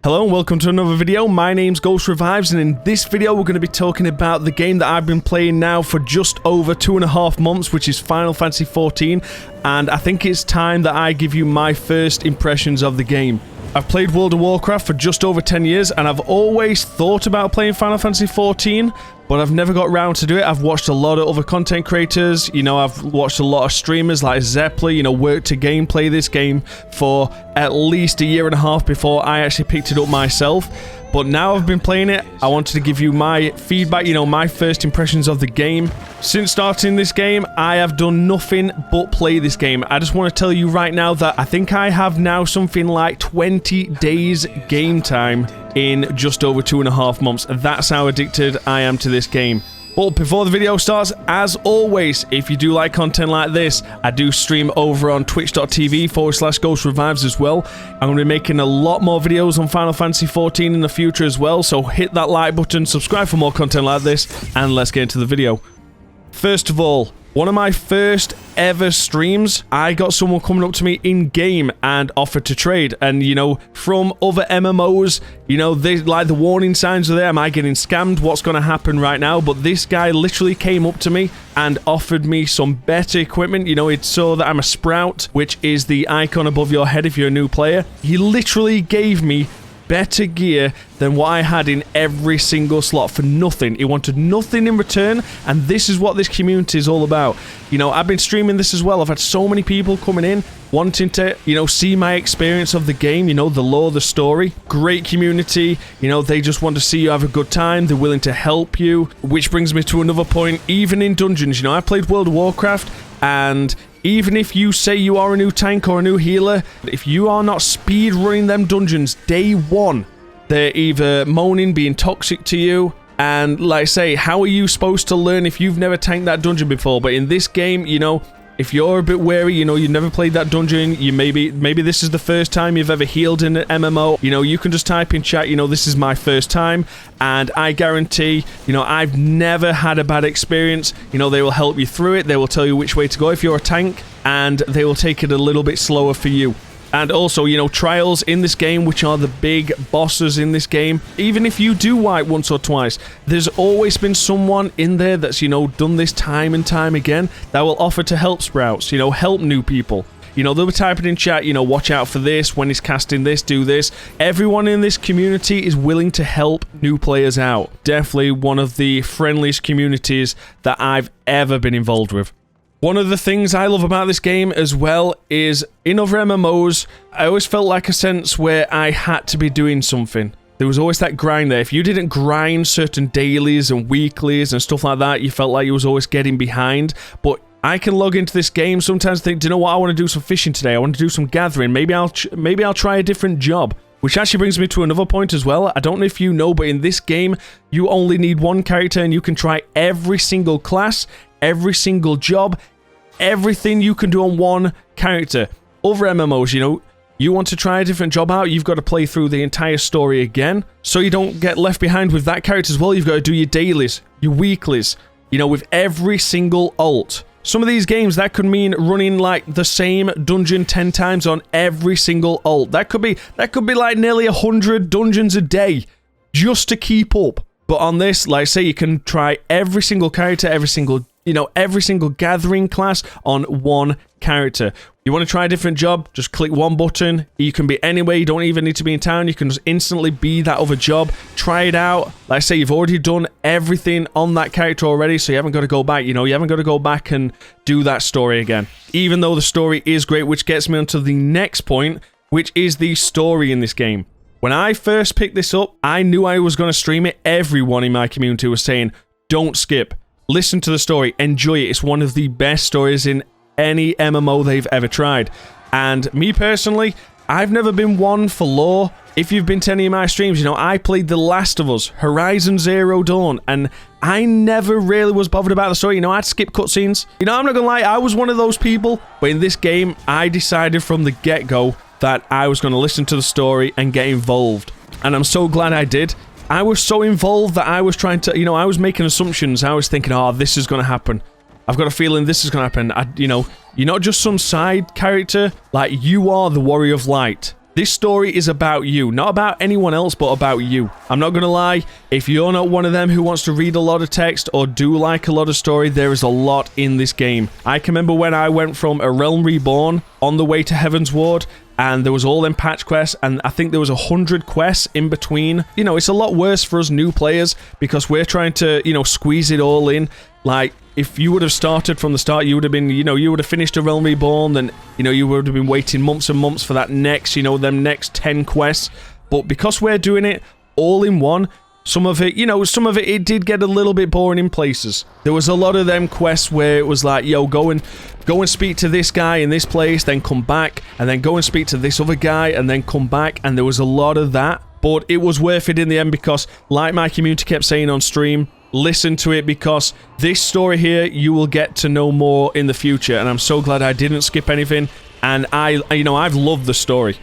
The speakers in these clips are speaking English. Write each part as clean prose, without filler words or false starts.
Hello and welcome to another video. My name's Ghost Revives, and in this video we're going to be talking about the game that I've been playing now for just over 2.5 months, which is Final Fantasy XIV, and I think it's time that I give you my first impressions of the game. I've played World of Warcraft for just over 10 years, and I've always thought about playing Final Fantasy XIV, but I've never got around to do it. I've watched a lot of other content creators, I've watched a lot of streamers like Zeppeli, work to gameplay this game for at least 1.5 years before I actually picked it up myself. But now I've been playing it, I wanted to give you my feedback, my first impressions of the game. Since starting this game, I have done nothing but play this game. I just want to tell you right now that I think I have now something like 20 days game time in just over 2.5 months. That's how addicted I am to this game. But before the video starts, as always, if you do like content like this, I do stream over on twitch.tv/Ghost Revives as well. I'm going to be making a lot more videos on Final Fantasy XIV in the future as well, so hit that like button, subscribe for more content like this, and let's get into the video. First of all, one of my first ever streams, I got someone coming up to me in-game and offered to trade. And, from other MMOs, they like the warning signs are there. Am I getting scammed? What's going to happen right now? But this guy literally came up to me and offered me some better equipment. It saw that I'm a Sprout, which is the icon above your head if you're a new player. He literally gave me better gear than what I had in every single slot for nothing. He wanted nothing in return, and this is what this community is all about. I've been streaming this as well. I've had so many people coming in wanting to, see my experience of the game, the lore, the story. Great community, they just want to see you have a good time. They're willing to help you, which brings me to another point. Even in dungeons, I played World of Warcraft, and even if you say you are a new tank or a new healer, if you are not speed running them dungeons day one, they're either moaning, being toxic to you, and like I say, how are you supposed to learn if you've never tanked that dungeon before? But in this game, if you're a bit wary, you've never played that dungeon, maybe this is the first time you've ever healed in an MMO, you can just type in chat, this is my first time, and I guarantee, I've never had a bad experience. They will help you through it, they will tell you which way to go if you're a tank, and they will take it a little bit slower for you. And also, trials in this game, which are the big bosses in this game, even if you do wipe once or twice, there's always been someone in there that's, done this time and time again that will offer to help Sprouts, help new people. They'll be typing in chat, watch out for this, when he's casting this, do this. Everyone in this community is willing to help new players out. Definitely one of the friendliest communities that I've ever been involved with. One of the things I love about this game as well is, in other MMOs, I always felt like a sense where I had to be doing something. There was always that grind there. If you didn't grind certain dailies and weeklies and stuff like that, you felt like you was always getting behind. But I can log into this game sometimes and think, do you know what, I want to do some fishing today, I want to do some gathering, maybe I'll try a different job. Which actually brings me to another point as well. I don't know if you know, but in this game, you only need one character and you can try every single class, every single job, everything you can do on one character. Other MMOs, you want to try a different job out, you've got to play through the entire story again, so you don't get left behind with that character as well. You've got to do your dailies, your weeklies, with every single ult. Some of these games, that could mean running like the same dungeon 10 times on every single ult. That could be like nearly 100 dungeons a day just to keep up. But on this, like I say, you can try every single character, every single gathering class on one character. You want to try a different job, just click one button. You can be anywhere, you don't even need to be in town, you can just instantly be that other job. Try it out. Like I say, you've already done everything on that character already, so you haven't got to go back, you haven't got to go back and do that story again. Even though the story is great, which gets me onto the next point, which is the story in this game. When I first picked this up, I knew I was going to stream it. Everyone in my community was saying, don't skip. Listen to the story, enjoy it. It's one of the best stories in any MMO they've ever tried. And me personally, I've never been one for lore. If you've been to any of my streams, I played The Last of Us, Horizon Zero Dawn, and I never really was bothered about the story. I'd skip cutscenes. I'm not gonna lie, I was one of those people. But in this game, I decided from the get-go that I was going to listen to the story and get involved. And I'm so glad I did. I was so involved that I was trying to, I was making assumptions. I was thinking, oh, this is going to happen. I've got a feeling this is going to happen. You're not just some side character. Like, you are the Warrior of Light. This story is about you, not about anyone else, but about you. I'm not gonna lie, if you're not one of them who wants to read a lot of text or do like a lot of story, there is a lot in this game. I can remember when I went from A Realm Reborn on the way to Heaven's Ward, and there was all them patch quests, and I think there was 100 quests in between. You know, it's a lot worse for us new players because we're trying to, you know, squeeze it all in. Like, if you would have started from the start, you would have been, you know, you would have finished A Realm Reborn, then, you know, you would have been waiting months and months for that next, you know, them next 10 quests. But because we're doing it all in one, some of it, you know, some of it, it did get a little bit boring in places. There was a lot of them quests where it was like, yo, go and speak to this guy in this place, then come back, and then go and speak to this other guy, and then come back, and there was a lot of that. But it was worth it in the end because, like my community kept saying on stream, listen to it because this story here, you will get to know more in the future, and I'm so glad I didn't skip anything, and I've loved the story.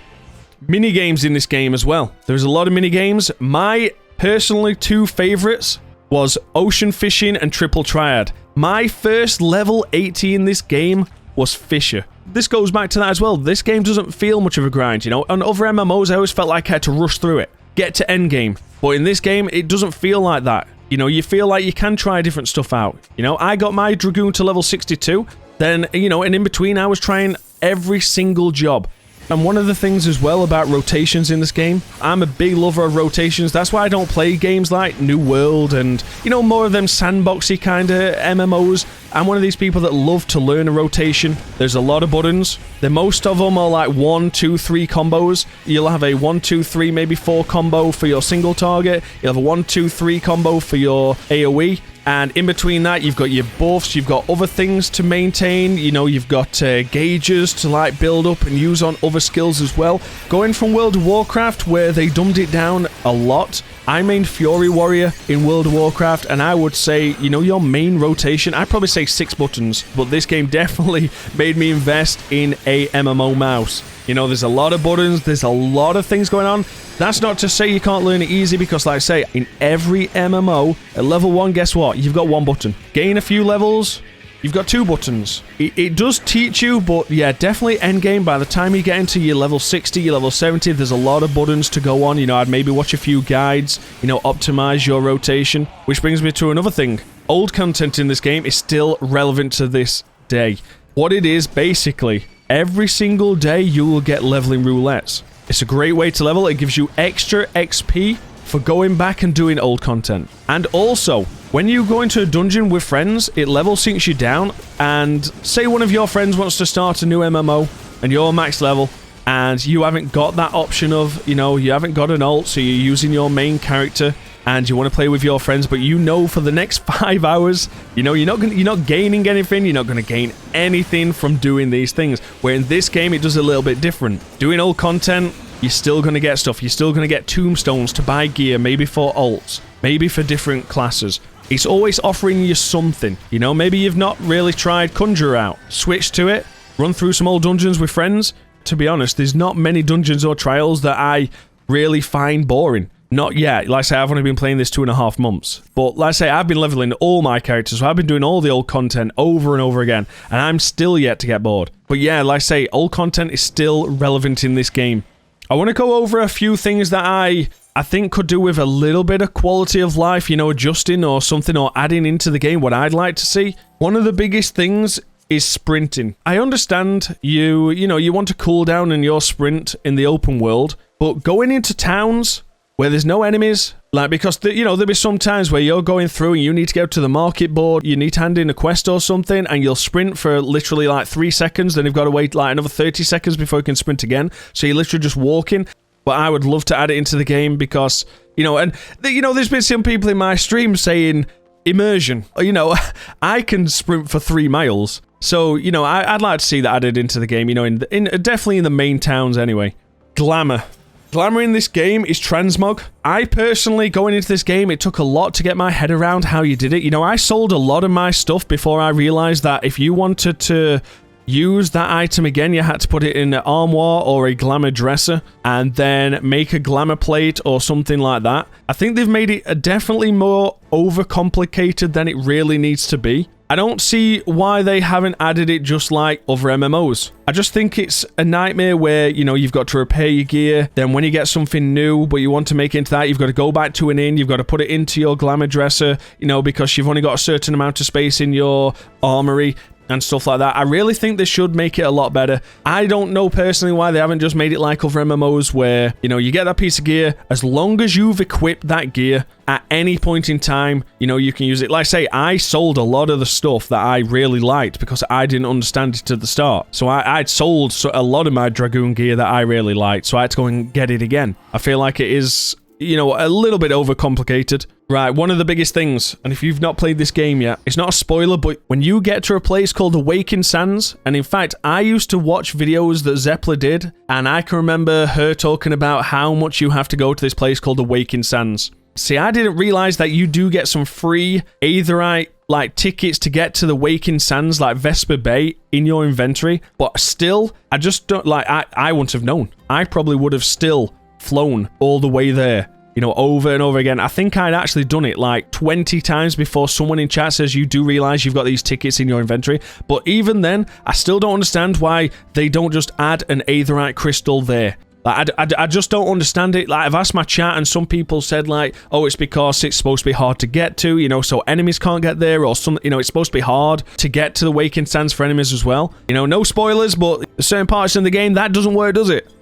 Minigames in this game as well. There's a lot of minigames. My personally 2 favorites was Ocean Fishing and Triple Triad. My first level 80 in this game was Fisher. This goes back to that as well. This game doesn't feel much of a grind, you know. On other MMOs, I always felt like I had to rush through it, get to endgame. But in this game, it doesn't feel like that. You know, you feel like you can try different stuff out. You know, I got my Dragoon to level 62, then, you know, and in between, I was trying every single job. And one of the things as well about rotations in this game, I'm a big lover of rotations. That's why I don't play games like New World and, you know, more of them sandboxy kind of MMOs. I'm one of these people that love to learn a rotation. There's a lot of buttons. Most of them are like 1, 2, 3 combos. You'll have a 1, 2, 3, maybe 4 combo for your single target. You'll have a 1, 2, 3 combo for your AoE. And in between that, you've got your buffs, you've got other things to maintain, you know, you've got gauges to like build up and use on other skills as well. Going from World of Warcraft, where they dumbed it down a lot, I mained Fury Warrior in World of Warcraft, and I would say, you know, your main rotation, I'd probably say 6 buttons, but this game definitely made me invest in a MMO mouse. You know, there's a lot of buttons, there's a lot of things going on. That's not to say you can't learn it easy, because like I say, in every MMO, at level 1, guess what? You've got 1 button. Gain a few levels, you've got 2 buttons. It does teach you, but yeah, definitely endgame, by the time you get into your level 60, your level 70, there's a lot of buttons to go on. You know, I'd maybe watch a few guides, you know, optimize your rotation. Which brings me to another thing. Old content in this game is still relevant to this day. What it is, basically, every single day you will get leveling roulettes. It's a great way to level. It gives you extra XP for going back and doing old content. And also, when you go into a dungeon with friends, it level syncs you down, and say one of your friends wants to start a new MMO, and you're max level, and you haven't got that option of, you know, you haven't got an ult, so you're using your main character, and you want to play with your friends, but you know for the next 5 hours, you know, you're not gaining anything, you're not going to gain anything from doing these things. Where in this game, it does a little bit different. Doing old content, you're still going to get stuff. You're still going to get tombstones to buy gear, maybe for ults, maybe for different classes. It's always offering you something. You know, maybe you've not really tried Conjure Out. Switch to it, run through some old dungeons with friends. To be honest, there's not many dungeons or trials that I really find boring. Not yet. Like I say, I've only been playing this 2.5 months. But like I say, I've been leveling all my characters, so I've been doing all the old content over and over again, and I'm still yet to get bored. But yeah, like I say, old content is still relevant in this game. I want to go over a few things that I think could do with a little bit of quality of life, you know, adjusting or something, or adding into the game what I'd like to see. One of the biggest things is sprinting. I understand you know, you want to cool down in your sprint in the open world, but going into towns where there's no enemies, like, because, you know, there'll be some times where you're going through and you need to go to the market board, you need to hand in a quest or something, and you'll sprint for literally like 3 seconds, then you've got to wait like another 30 seconds before you can sprint again, so you're literally just walking. But I would love to add it into the game because, you know, and, you know, there's been some people in my stream saying immersion. You know, I can sprint for 3 miles. So, you know, I'd like to see that added into the game, you know, definitely in the main towns anyway. Glamour. Glamour in this game is transmog. I personally, going into this game, it took a lot to get my head around how you did it. You know, I sold a lot of my stuff before I realized that if you wanted to use that item again, you had to put it in an armoire or a glamour dresser, and then make a glamour plate or something like that. I think they've made it definitely more overcomplicated than it really needs to be. I don't see why they haven't added it just like other MMOs. I just think it's a nightmare where, you know, you've got to repair your gear, then when you get something new, but you want to make it into that, you've got to go back to an inn, you've got to put it into your glamour dresser, you know, because you've only got a certain amount of space in your armory and stuff like that. I really think they should make it a lot better. I don't know personally why they haven't just made it like other MMOs where, you know, you get that piece of gear, as long as you've equipped that gear at any point in time, you know, you can use it. Like I say, I sold a lot of the stuff that I really liked because I didn't understand it at the start. So I'd sold a lot of my Dragoon gear that I really liked, so I had to go and get it again. I feel like it is, you know, a little bit overcomplicated. Right, one of the biggest things, and if you've not played this game yet, it's not a spoiler, but when you get to a place called Awakened Sands, and in fact, I used to watch videos that Zeppler did, and I can remember her talking about how much you have to go to this place called Awakened Sands. See, I didn't realize that you do get some free Aetherite, like, tickets to get to the Awakened Sands, like Vesper Bay, in your inventory, but still, I just don't, like, I wouldn't have known. I probably would have still flown all the way there, you know, over and over again. I think I'd actually done it like 20 times before someone in chat says you do realize you've got these tickets in your inventory. But even then, I still don't understand why they don't just add an Aetherite crystal there. Like, I just don't understand it. Like, I've asked my chat and some people said like, oh, it's because it's supposed to be hard to get to, you know, so enemies can't get there, or some, you know, it's supposed to be hard to get to the Awakened Sands for enemies as well. You know, no spoilers, but certain parts in the game, that doesn't work, does it?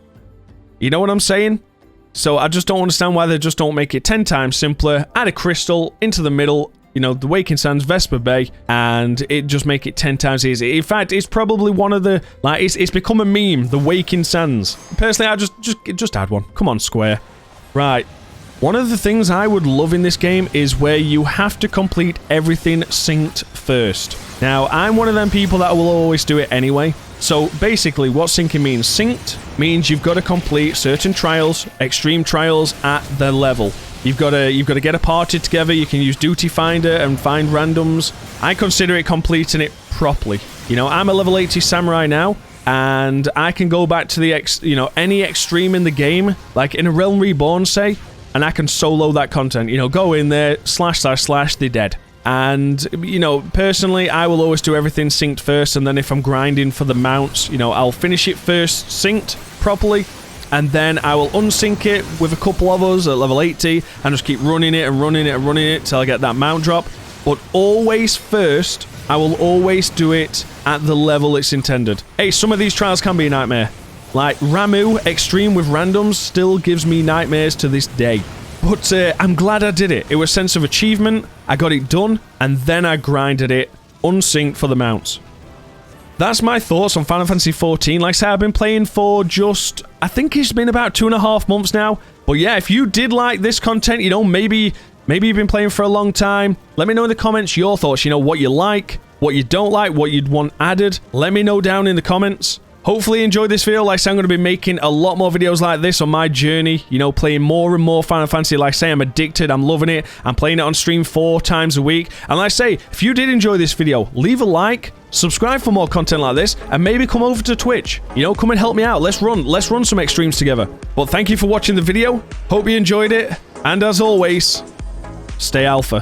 You know what I'm saying? So I just don't understand why they just don't make it 10 times simpler, add a crystal into the middle, you know, the Awakened Sands, Vesper Bay, and it just make it 10 times easier. In fact, it's probably one of the, like, it's become a meme, the Awakened Sands. Personally, I just add one. Come on, Square. Right. One of the things I would love in this game is where you have to complete everything synced first. Now, I'm one of them people that will always do it anyway. So basically, what syncing means? Synced means you've got to complete certain trials, extreme trials at the level. You've got to get a party together. You can use Duty Finder and find randoms. I consider it completing it properly. You know, I'm a level 80 samurai now, and I can go back to the any extreme in the game, like in a Realm Reborn, say, and I can solo that content. You know, go in there, slash, they're dead. And, you know, personally, I will always do everything synced first, and then if I'm grinding for the mounts, you know, I'll finish it first synced properly, and then I will unsync it with a couple of us at level 80, and just keep running it and running it and running it till I get that mount drop. But always first, I will always do it at the level it's intended. Hey, some of these trials can be a nightmare. Like, Ramu Extreme with randoms still gives me nightmares to this day. But I'm glad I did it. It was a sense of achievement, I got it done, and then I grinded it unsynced for the mounts. That's my thoughts on Final Fantasy XIV. Like I said, I've been playing for just, I think it's been about 2.5 months now. But yeah, if you did like this content, you know, maybe you've been playing for a long time, let me know in the comments your thoughts, you know, what you like, what you don't like, what you'd want added. Let me know down in the comments. Hopefully you enjoyed this video. Like I say, I'm going to be making a lot more videos like this on my journey, you know, playing more and more Final Fantasy. Like I say, I'm addicted, I'm loving it, I'm playing it on stream 4 times a week. And like I say, if you did enjoy this video, leave a like, subscribe for more content like this, and maybe come over to Twitch. You know, come and help me out. Let's run some extremes together. But thank you for watching the video. Hope you enjoyed it, and as always, stay alpha.